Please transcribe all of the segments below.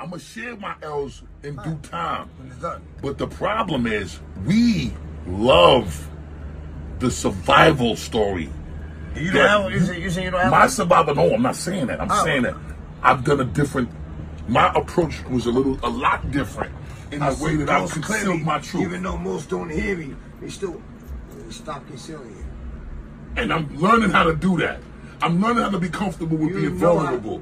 I'm gonna share my L's in due time. When it's done. But the problem is, we love the survival story. You don't have. You say you don't have. My survival. No, I'm not saying that. I'm saying that I've done a different. My approach was a lot different in the way that I've concealed my truth. Even though most don't hear me, they still stop concealing it. And I'm learning how to do that. I'm learning how to be comfortable with being vulnerable.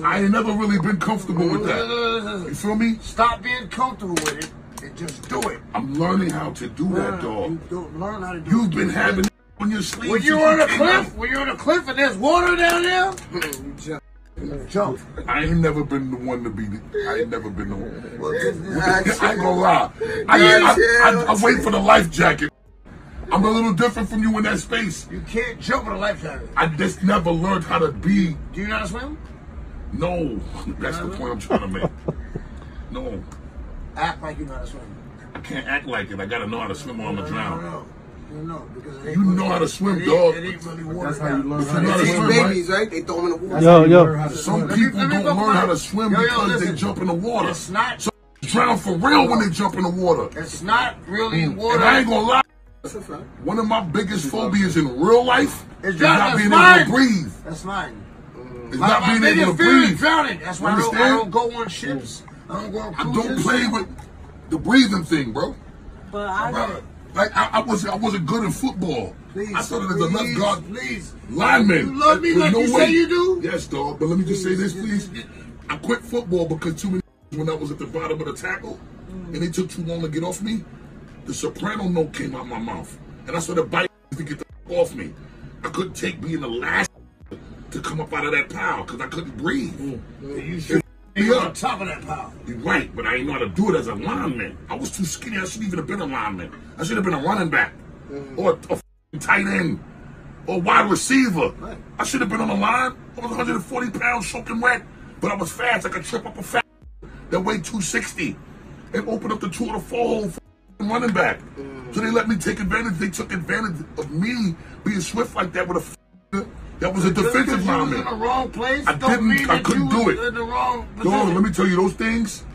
I ain't never really been comfortable with that. You feel me? Stop being comfortable with it and just do it. I'm learning how to do that, dog. You don't learn how to do You've been having it on your sleeve. When you're on a cliff, and there's water down there, you jump. I ain't never been the one to be. I ain't never been the one. I ain't gonna lie. I wait for the life jacket. I'm a little different from you in that space. You can't jump in a life jacket. I just never learned how to be. Do you know how to swim? No, that's the point I'm trying to make. No. Act like you know how to swim. I can't act like it. I gotta know how to swim or I'm gonna drown. No, because you know how to swim, dog. It ain't really water. That's how you learn how to swim. Babies, right? They throw them in the water. Some people don't learn how to swim because they jump in the water. It's not. So they drown for real when they jump in the water. It's not really water. And I ain't gonna lie. One of my biggest phobias in real life is not being able to breathe. That's mine. It's not being able to breathe. Drowning. That's why I don't go on ships. I don't go on cruises. I don't play with the breathing thing, bro. But I wasn't good in football. Please, I started as a left guard please. lineman. You love me like you say you do? Yes, dog. But let me just say this, please. I quit football because too many when I was at the bottom of the tackle, and they took too long to get off me. The soprano note came out my mouth, and I started biting to get the off me. I couldn't take being the last to come up out of that pile because I couldn't breathe. You should be on top of that pile. You're right, but I didn't know how to do it as a lineman. I was too skinny. I shouldn't even have been a lineman. I should have been a running back or a tight end or wide receiver. I should have been on the line. I was 140 pounds soaking wet, but I was fast. I could trip up a fat that weighed 260 and open up the 2 or the 4 hole running back. So they let me take advantage. They took advantage of me being swift like that with a that was a defensive lineman. In the wrong place. I couldn't do it. In the wrong Dog, let me tell you, those things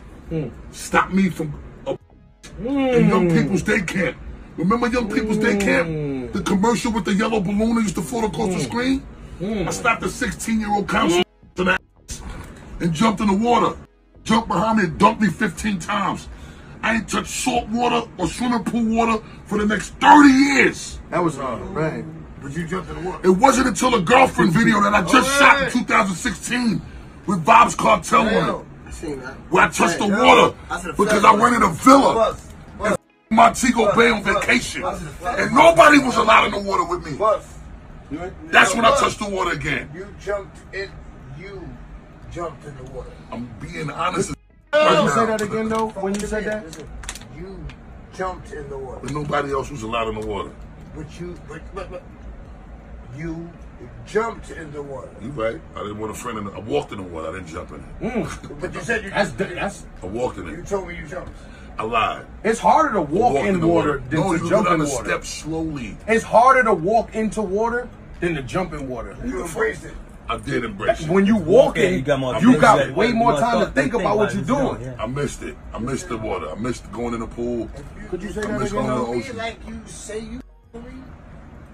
stop me from in Young People's Day Camp. Remember Young People's Day Camp? The commercial with the yellow balloon that used to float across the screen? I stopped a 16-year-old counselor and jumped in the water. Jumped behind me and dumped me 15 times. I ain't touched salt water or swimming pool water for the next 30 years. That was right. But you jumped in the water. It wasn't until a girlfriend video that I just shot in 2016 with Bob's Cartel on it. I seen that. Where I touched the water because I rented a villa in Montego Bay on vacation. And nobody was allowed in the water with me. That's when I touched the water again. You jumped in the water. I'm being honest. Can you say that again, though, when you said that? Listen, you jumped in the water. But nobody else was allowed in the water. But you jumped in the water. You right. I didn't want a friend in the, I walked in the water. I didn't jump in it. But you said That's I walked in you it. told me you jumped. I lied. It's harder to walk in water than no, to you jump in gotta water. step slowly. It's harder to walk into water than to jump in water. You embraced it. I did embrace it. When you walk in, you got way more time to think about what you're doing. I missed it. I missed the water. I missed going in the pool. Could you say I that missed again? going in the Be ocean. like you say you me,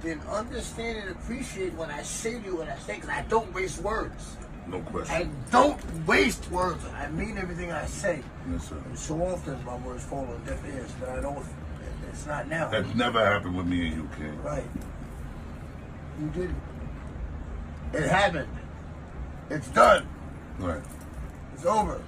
then understand and appreciate when I say to you what I say, because I don't waste words. No I question. don't waste words. I mean everything I say. Yes, sir. And so often my words fall on deaf ears, but I don't. It's not now. That never happened with me and you, King. Right. You did it. It happened. It's done. Right. It's over.